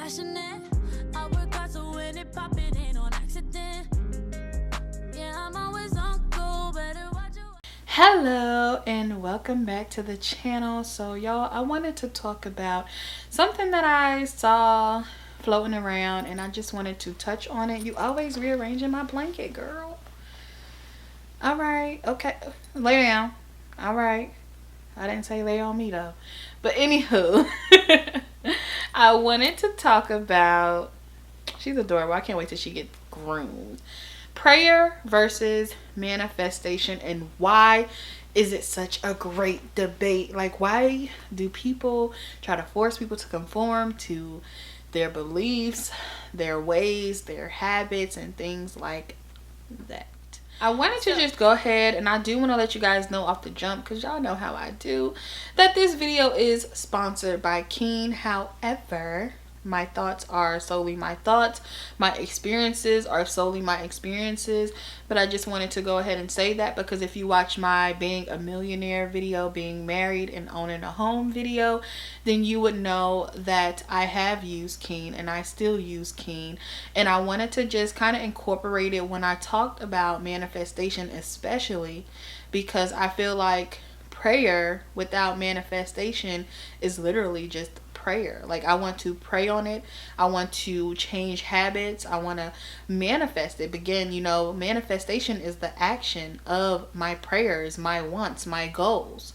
passionate. I work hard to win it, pop it ain't on accident. Yeah, I'm always on go, better watch you. Hello and welcome back to the channel. So y'all, I wanted to talk about something that I saw floating around and I just wanted to touch on it. You always rearranging my blanket, girl. All right, okay, lay down. All right, I didn't say lay on me though, but anywho, I wanted to talk about, she's adorable, I can't wait till she gets groomed, prayer versus manifestation, and why is it such a great debate? Like, why do people try to force people to conform to their beliefs, their ways, their habits, and things like that? I wanted to just go ahead, and I do want to let you guys know off the jump, because y'all know how I do, that this video is sponsored by Keen. However, my thoughts are solely my thoughts. My experiences are solely my experiences. But I just wanted to go ahead and say that, because if you watch my being a millionaire video, being married and owning a home video, then you would know that I have used Keen and I still use Keen. And I wanted to just kind of incorporate it when I talked about manifestation, especially because I feel like prayer without manifestation is literally just prayer. Like, I want to pray on it. I want to change habits. I want to manifest it. Again, you know, manifestation is the action of my prayers, my wants, my goals.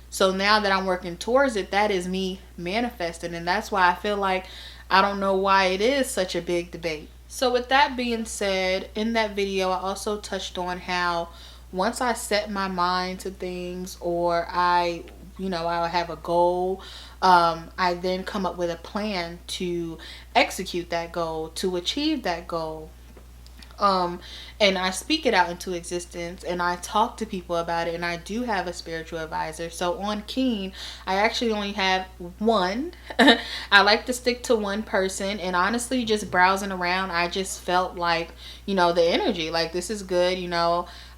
So now that I'm working towards it, that is me manifesting. And that's why I feel like I don't know why it is such a big debate. So with that being said, in that video, I also touched on how once I set my mind to things, or I have a goal, I then come up with a plan to execute that goal, to achieve that goal. And I speak it out into existence, and I talk to people about it, and I do have a spiritual advisor. So on Keen, I actually only have one. I like to stick to one person, and honestly, just browsing around, I just felt like, the energy, like, this is good,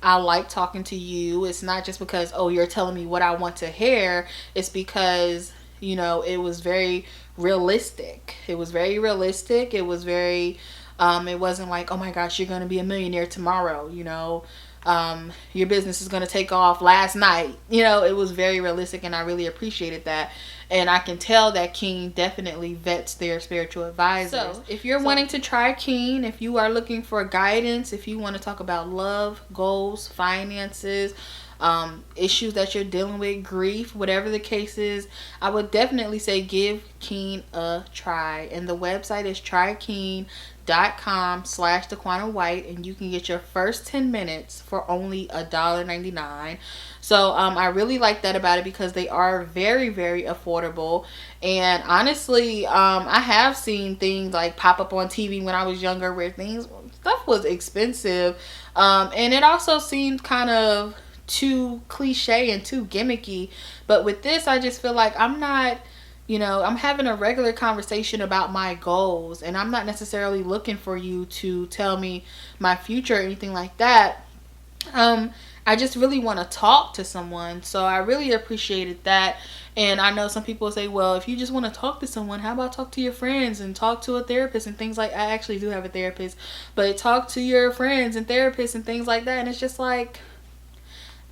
I like talking to you. It's not just because, oh, you're telling me what I want to hear. It's because, it was very realistic. It was very realistic. It was very... it wasn't like, oh my gosh, you're going to be a millionaire tomorrow, your business is going to take off last night. It was very realistic, and I really appreciated that. And I can tell that Keen definitely vets their spiritual advisors. So if you're wanting to try Keen, if you are looking for guidance, if you want to talk about love, goals, finances, issues that you're dealing with, grief, whatever the case is, I would definitely say give Keen a try. And the website is trykeen.com/Daquana White, and you can get your first 10 minutes for only $1.99. So I really like that about it, because they are very, very affordable. And honestly, I have seen things like pop up on TV when I was younger where stuff was expensive, and it also seemed kind of too cliche and too gimmicky. But with this, I just feel like I'm not, I'm having a regular conversation about my goals, and I'm not necessarily looking for you to tell me my future or anything like that. I just really want to talk to someone. So I really appreciated that. And I know some people say, well, if you just want to talk to someone, how about talk to your friends and talk to a therapist and things like... I actually do have a therapist, but talk to your friends and therapists and things like that. And it's just like,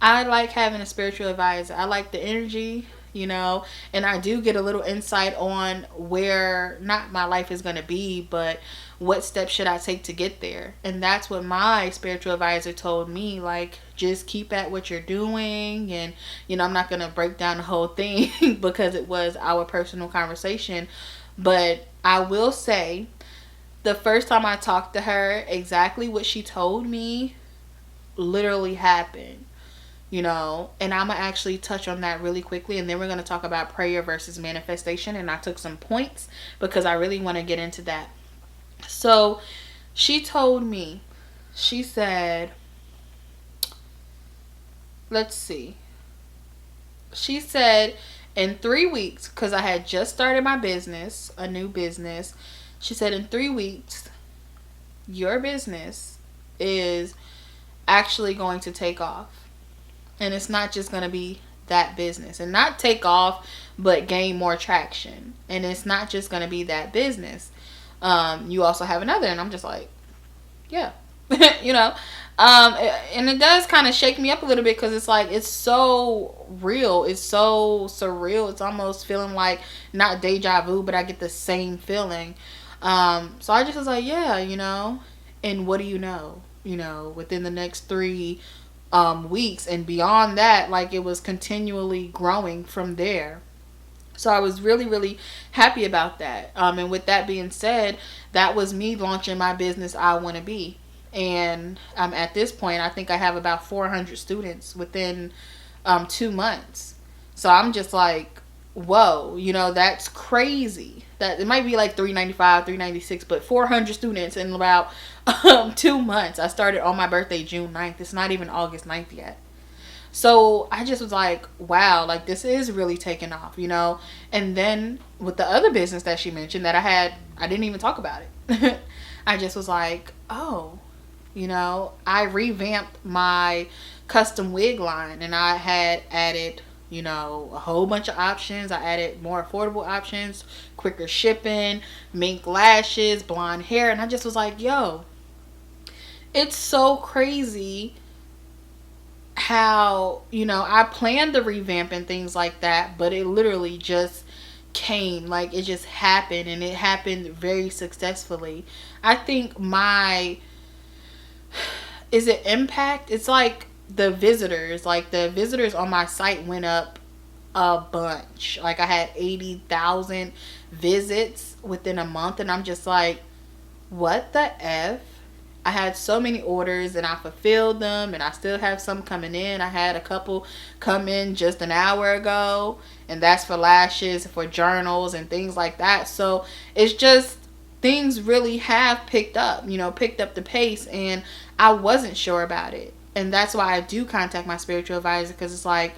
I like having a spiritual advisor. I like the energy, and I do get a little insight on where not my life is going to be, but what steps should I take to get there. And that's what my spiritual advisor told me, like, just keep at what you're doing. And I'm not going to break down the whole thing because it was our personal conversation, but I will say the first time I talked to her, exactly what she told me literally happened. And I'm going to actually touch on that really quickly, and then we're going to talk about prayer versus manifestation. And I took some points because I really want to get into that. So she told me, she said, let's see. She said in 3 weeks, because I had just started my business, a new business. She said in 3 weeks, your business is actually going to take off. And it's not just going to be that business, and not take off, but gain more traction. And it's not just going to be that business. You also have another, and I'm just like, yeah, you know. And it does kind of shake me up a little bit, because it's like, it's so real, it's so surreal, it's almost feeling like not deja vu, but I get the same feeling. So I just was like, yeah, you know. And what do you know, within the next 3 weeks and beyond that, like, it was continually growing from there. So I was really, really happy about that. And with that being said, that was me launching my business, I Want to Be. And at this point, I think I have about 400 students within 2 months. So I'm just like, whoa, that's crazy. That it might be like 395, 396, but 400 students in about 2 months. I started on my birthday, June 9th. It's not even August 9th yet. So I just was like, wow, like, this is really taking off, And then with the other business that she mentioned that I didn't even talk about it. I just was like, oh, I revamped my custom wig line, and I had added, a whole bunch of options. I added more affordable options, quicker shipping, mink lashes, blonde hair. And I just was like, yo, it's so crazy how, I planned the revamp and things like that, but it literally just came, like, it just happened, and it happened very successfully. I think is it impact? It's like the visitors on my site went up a bunch. Like, I had 80,000 visits within a month, and I'm just like, what the F? I had so many orders, and I fulfilled them, and I still have some coming in. I had a couple come in just an hour ago, and that's for lashes, for journals, and things like that. So it's just, things really have picked up the pace, and I wasn't sure about it. And that's why I do contact my spiritual advisor, because it's like,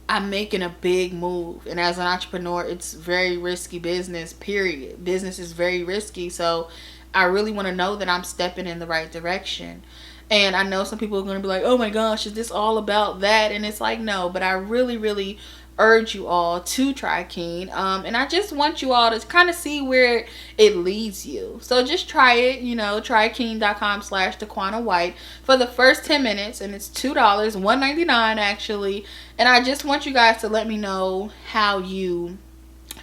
I'm making a big move, and as an entrepreneur, it's very risky business, period. Business is very risky, so I really want to know that I'm stepping in the right direction. And I know some people are going to be like, oh my gosh, is this all about that? And it's like, no, but I really, really urge you all to try Keen. And I just want you all to kind of see where it leads you. So just try it, try Keen.com/Daquana White for the first 10 minutes. And it's $2, $1.99 actually. And I just want you guys to let me know how you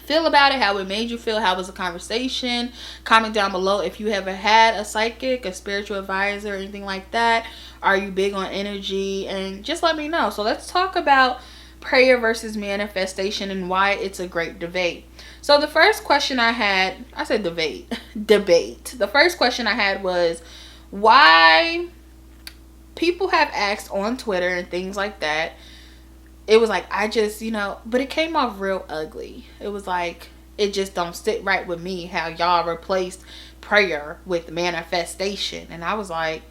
feel about it, how it made you feel, how was the conversation. Comment down below if you ever had a psychic, a spiritual advisor, or anything like that. Are you big on energy? And just let me know. So let's talk about prayer versus manifestation and why it's a great debate. So the first question I said debate. The first question I had was why people have asked on Twitter and things like that. It was like, I just, but it came off real ugly. It was like, it just don't sit right with me how y'all replaced prayer with manifestation. And I was like,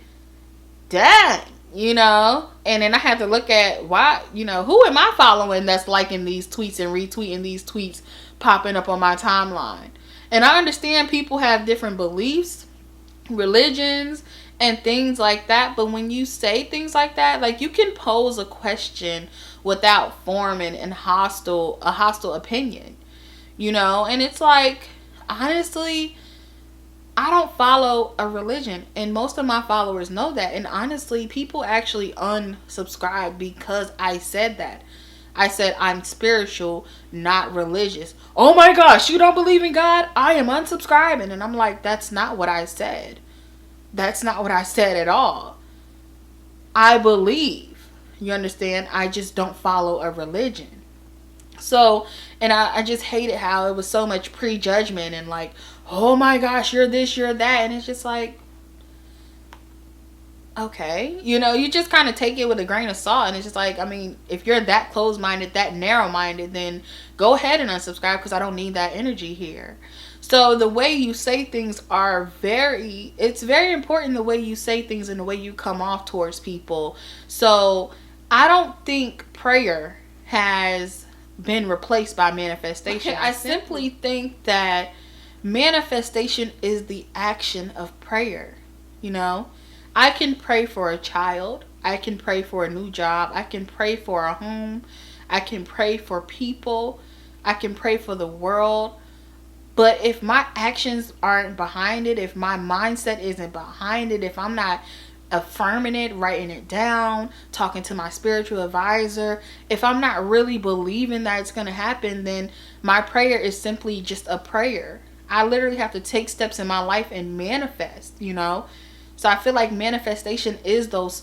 dang, and then I had to look at why, who am I following that's liking these tweets and retweeting these tweets popping up on my timeline. And I understand people have different beliefs, religions, and things like that. But when you say things like that, like, you can pose a question without forming a hostile opinion, and it's like, honestly, I don't follow a religion, and most of my followers know that. And honestly, people actually unsubscribe because I said that. I said I'm spiritual, not religious. Oh my gosh, you don't believe in God? I am unsubscribing. And I'm like, that's not what I said. That's not what I said at all. I believe. You understand? I just don't follow a religion. So, and I just hated how it was so much prejudgment and like, oh my gosh, you're this, you're that. And it's just like, okay. You just kind of take it with a grain of salt. And it's just like, I mean, if you're that closed-minded, that narrow-minded, then go ahead and unsubscribe, because I don't need that energy here. So the way you say things it's very important, the way you say things and the way you come off towards people. So I don't think prayer has been replaced by manifestation. I simply think that manifestation is the action of prayer. I can pray for a child. I can pray for a new job. I can pray for a home. I can pray for people. I can pray for the world. But if my actions aren't behind it, if my mindset isn't behind it, if I'm not affirming it, writing it down, talking to my spiritual advisor, if I'm not really believing that it's going to happen, then my prayer is simply just a prayer. I literally have to take steps in my life and manifest, you know? So I feel like manifestation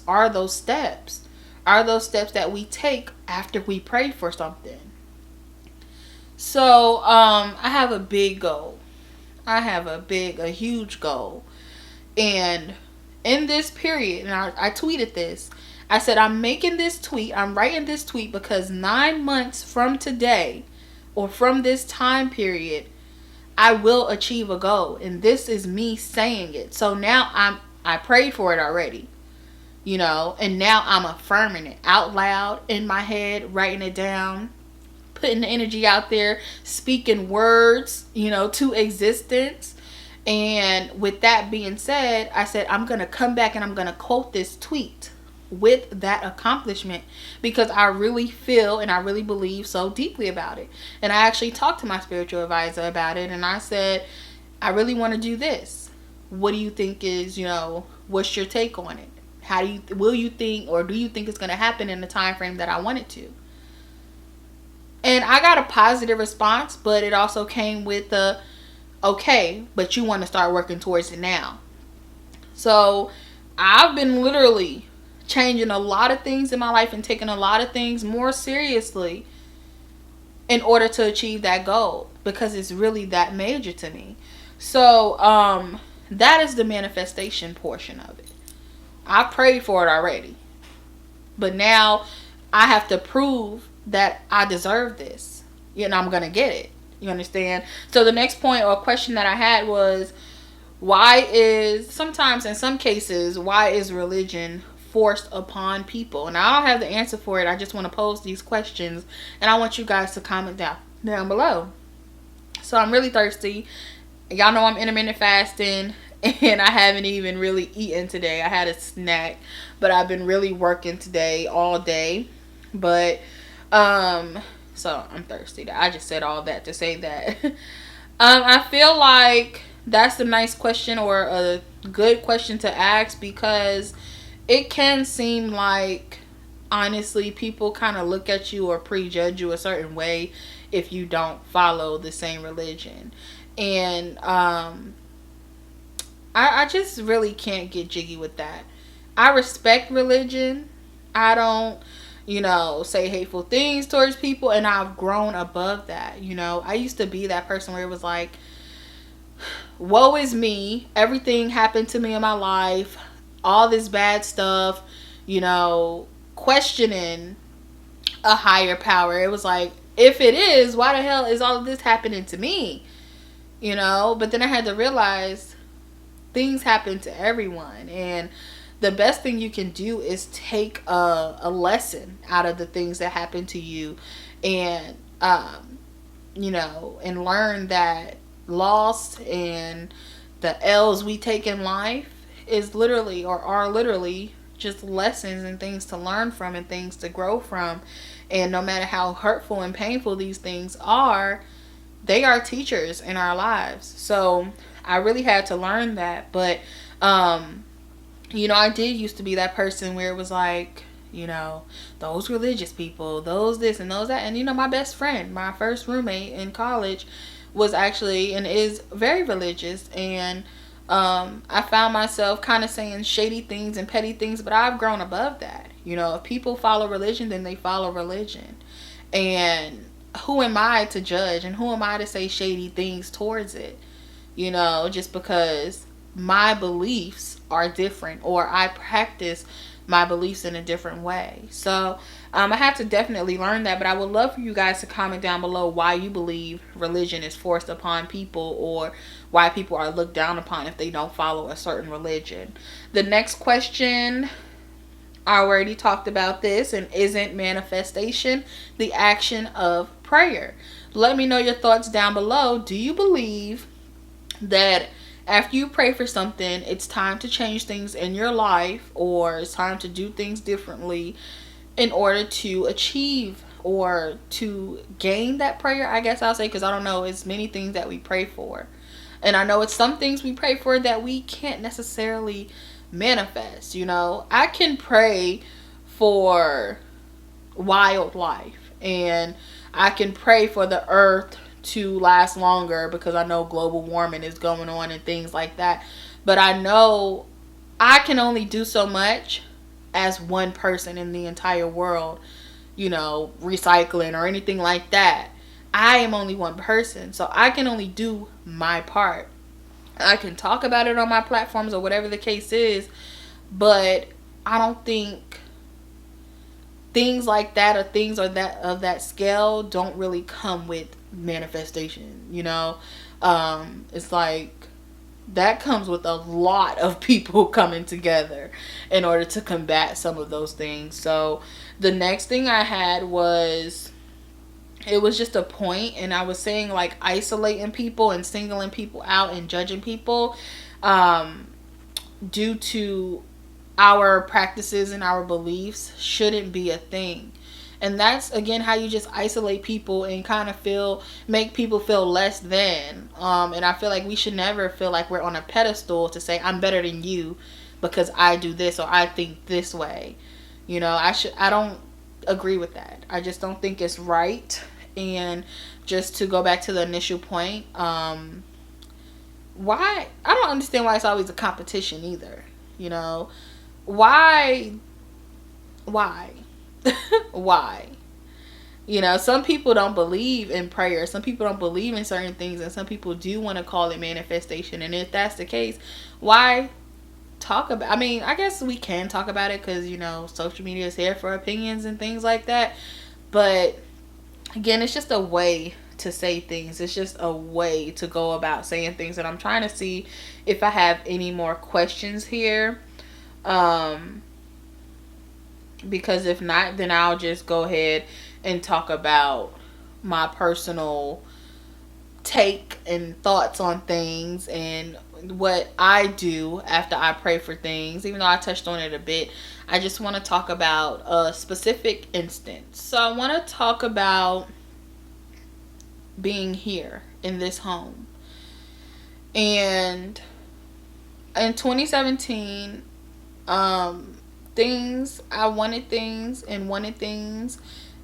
are those steps that we take after we pray for something. So, I have a big goal. I have a huge goal. And in this period, and I tweeted this, I said, I'm writing this tweet because 9 months from today, or from this time period, I will achieve a goal. And this is me saying it. So now I prayed for it already, you know, and now I'm affirming it out loud in my head, writing it down, putting the energy out there, speaking words, you know, to existence. And with that being said, I said, I'm going to come back and I'm going to quote this tweet with that accomplishment because I really feel and I really believe so deeply about it. And I actually talked to my spiritual advisor about it. And I said, I really want to do this. What do you think is, you know, what's your take on it? Do you think it's going to happen in the time frame that I want it to? And I got a positive response, but it also came with okay, but you want to start working towards it now. So I've been literally changing a lot of things in my life and taking a lot of things more seriously in order to achieve that goal because it's really that major to me. So that is the manifestation portion of it. I prayed for it already, but now I have to prove that I deserve this. You know, I'm going to get it. You understand? So the next point or question that I had was, in some cases, why is religion forced upon people? And I don't have the answer for it. I just want to pose these questions and I want you guys to comment down below. So I'm really thirsty. Y'all know I'm intermittent fasting and I haven't even really eaten today. I had a snack, but I've been really working today all day. But so I'm thirsty. I just said all that to say that. I feel like that's a nice question or a good question to ask because it can seem like, honestly, people kind of look at you or prejudge you a certain way if you don't follow the same religion. And I just really can't get jiggy with that. I respect religion. I don't, you know, say hateful things towards people, and I've grown above that. You know, I used to be that person where it was like, woe is me, everything happened to me in my life, all this bad stuff, you know, questioning a higher power. It was like, if it is, why the hell is all of this happening to me? You know, but then I had to realize things happen to everyone, and the best thing you can do is take a lesson out of the things that happen to you and, you know, and learn that loss and the L's we take in life are literally just lessons and things to learn from and things to grow from. And no matter how hurtful and painful these things are, they are teachers in our lives. So I really had to learn that. But, you know, I did used to be that person where it was like, you know, those religious people, those this and those that. And, you know, my best friend, my first roommate in college was actually and is very religious. And I found myself kind of saying shady things and petty things, but I've grown above that. You know, if people follow religion, then they follow religion. And who am I to judge? And who am I to say shady things towards it? You know, just because my beliefs are different or I practice my beliefs in a different way. So I have to definitely learn that, but I would love for you guys to comment down below why you believe religion is forced upon people or why people are looked down upon if they don't follow a certain religion. The next question, I already talked about this, and isn't manifestation the action of prayer? Let me know your thoughts down below. Do you believe that after you pray for something, it's time to change things in your life, or it's time to do things differently in order to achieve or to gain that prayer, I guess I'll say, because I don't know, it's many things that we pray for. And I know it's some things we pray for that we can't necessarily manifest. You know, I can pray for wildlife, and I can pray for the earth to last longer because I know global warming is going on and things like that. But I know I can only do so much as one person in the entire world, you know, recycling or anything like that. I am only one person, so I can only do my part. I can talk about it on my platforms or whatever the case is, but I don't think things like that or things or that of that scale don't really come with manifestation, you know. It's like that comes with a lot of people coming together in order to combat some of those things. So the next thing I had was, it was just a point, and I was saying like isolating people and singling people out and judging people due to our practices and our beliefs shouldn't be a thing. And that's again how you just isolate people and kind of make people feel less than. And I feel like we should never feel like we're on a pedestal to say I'm better than you because I do this or I think this way. You know, I don't agree with that. I just don't think it's right. And just to go back to the initial point, why I don't understand why it's always a competition either. You know, why why you know, some people don't believe in prayer, some people don't believe in certain things, and some people do want to call it manifestation. And if that's the case, why talk about, I mean, I guess we can talk about it because, you know, social media is here for opinions and things like that. But again, it's just a way to say things. It's just a way to go about saying things. And I'm trying to see if I have any more questions here. Because if not, then I'll just go ahead and talk about my personal take and thoughts on things and what I do after I pray for things. Even though I touched on it a bit, I just want to talk about a specific instance. So I want to talk about being here in this home. And in 2017, I wanted things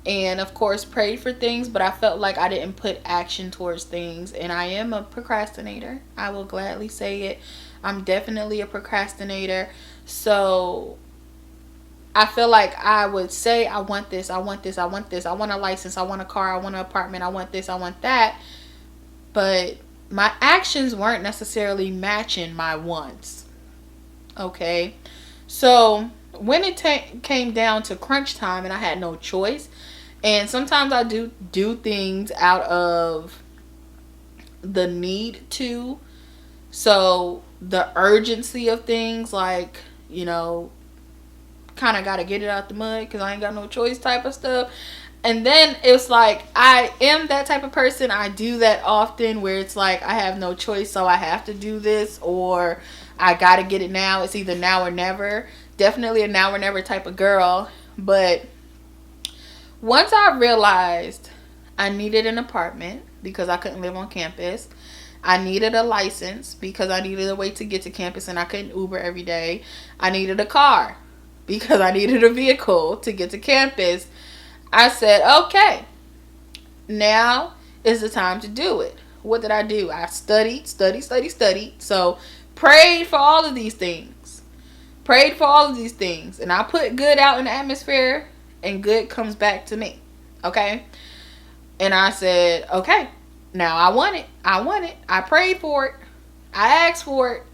and of course prayed for things, but I felt like I didn't put action towards things. And I am a procrastinator. I will gladly say it. I'm definitely a procrastinator. So I feel like I would say, I want this, I want this, I want this, I want a license, I want a car, I want an apartment, I want this, I want that. But my actions weren't necessarily matching my wants. Okay? So when it came down to crunch time and I had no choice, and sometimes I do things out of the need to, so the urgency of things, like, you know, kind of got to get it out the mud because I ain't got no choice type of stuff. And then it's like, I am that type of person. I do that often where it's like I have no choice, so I have to do this, or I got to get it now. It's either now or never. Definitely a now or never type of girl. But once I realized I needed an apartment because I couldn't live on campus, I needed a license because I needed a way to get to campus and I couldn't Uber every day, I needed a car because I needed a vehicle to get to campus, I said, okay, now is the time to do it. What did I do? I studied. So prayed for all of these things. And I put good out in the atmosphere, and good comes back to me. Okay? And I said, okay, now I want it. I prayed for it. I asked for it.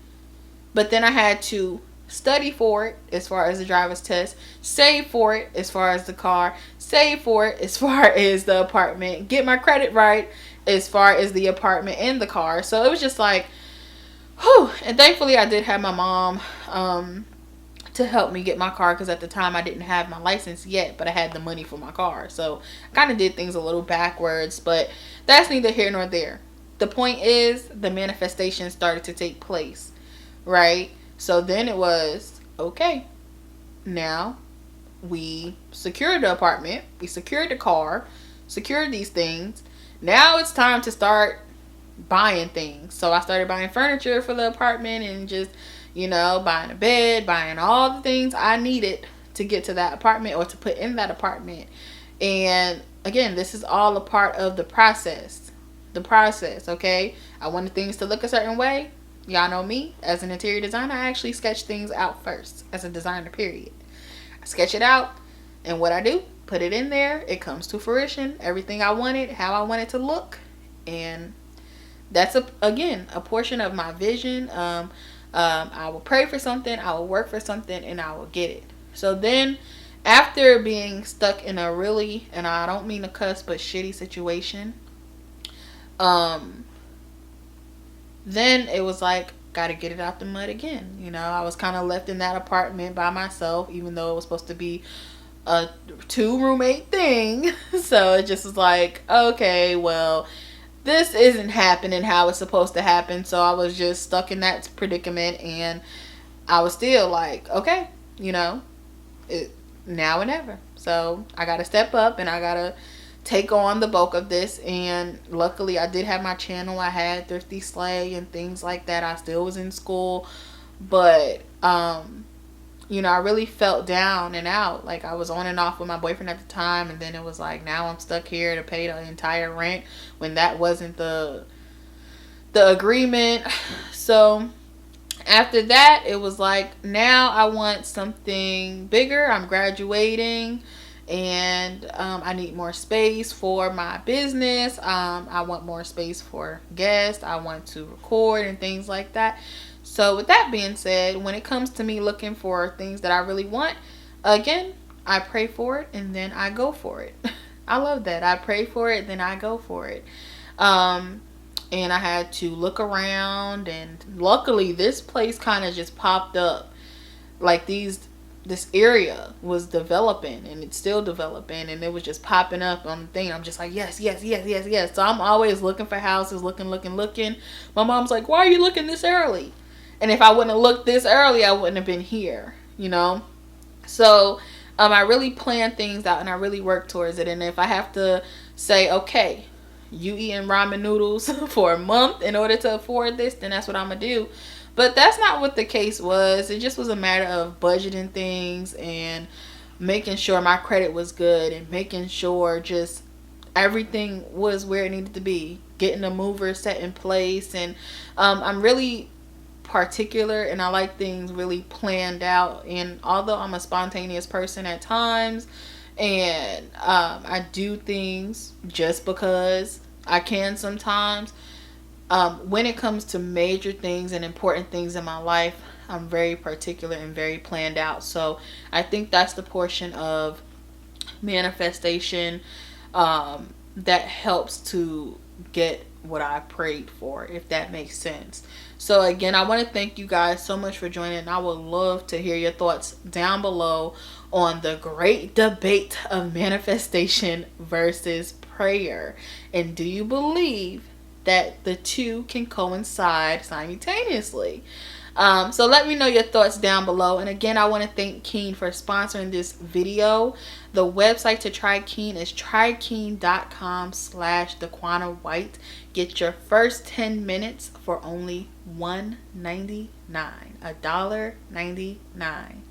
But then I had to study for it as far as the driver's test, save for it as far as the car, save for it as far as the apartment, get my credit right as far as the apartment and the car. So it was just like, whew. And thankfully I did have my mom to help me get my car, because at the time I didn't have my license yet, but I had the money for my car. So I kind of did things a little backwards, but that's neither here nor there. the point is, the manifestation started to take place, right? So then it was, okay, now we secured the apartment, we secured the car, secured these things. Now it's time to start buying things. So I started buying furniture for the apartment and just, buying a bed, buying all the things I needed to get to that apartment or to put in that apartment. And again, this is all a part of the process. Okay? I wanted things to look a certain way. Y'all know me. As an interior designer, I actually sketch things out first. As a designer, period. I sketch it out. And what I do, put it in there. It comes to fruition. Everything I wanted, how I want it to look. And that's, again, a portion of my vision. I will pray for something. I will work for something. And I will get it. So then, after being stuck in a really, and I don't mean to cuss, but shitty situation, then it was like, gotta get it out the mud again. I was kind of left in that apartment by myself, even though it was supposed to be a 2-roommate thing. So it just was like, okay, well, this isn't happening how it's supposed to happen. So I was just stuck in that predicament, and I was still like, okay, now or never. So I gotta step up and I gotta take on the bulk of this. And luckily I did have my channel. I had Thrifty Slay and things like that. I still was in school, but I really felt down and out. Like, I was on and off with my boyfriend at the time, and then it was like, now I'm stuck here to pay the entire rent when that wasn't the agreement. So after that, it was like, now I want something bigger. I'm graduating, and I need more space for my business. I want more space for guests. I want to record and things like that. So with that being said, when it comes to me looking for things that I really want, again, I pray for it and then I go for it. I love that. I pray for it, then I go for it. And I had to look around, and luckily this place kind of just popped up. Like, this area was developing, and it's still developing, and it was just popping up on the thing. I'm just like, yes. So I'm always looking for houses, looking. My mom's like, why are you looking this early? And if I wouldn't have looked this early, I wouldn't have been here, So I really plan things out, and I really work towards it. And if I have to say, okay, you eating ramen noodles for a month in order to afford this, then that's what I'm gonna do. But that's not what the case was. It just was a matter of budgeting things and making sure my credit was good, and making sure just everything was where it needed to be, getting a mover set in place. And I'm really particular, and I like things really planned out. And although I'm a spontaneous person at times, and I do things just because I can sometimes, when it comes to major things and important things in my life, I'm very particular and very planned out. So I think that's the portion of manifestation that helps to get what I prayed for, if that makes sense. So again, I want to thank you guys so much for joining. I would love to hear your thoughts down below on the great debate of manifestation versus prayer. And do you believe that the two can coincide simultaneously? So let me know your thoughts down below. And again, I want to thank Keen for sponsoring this video. The website to try Keen is trykeen.com/Daquana White. Get your first 10 minutes for only $1.99. $1.99.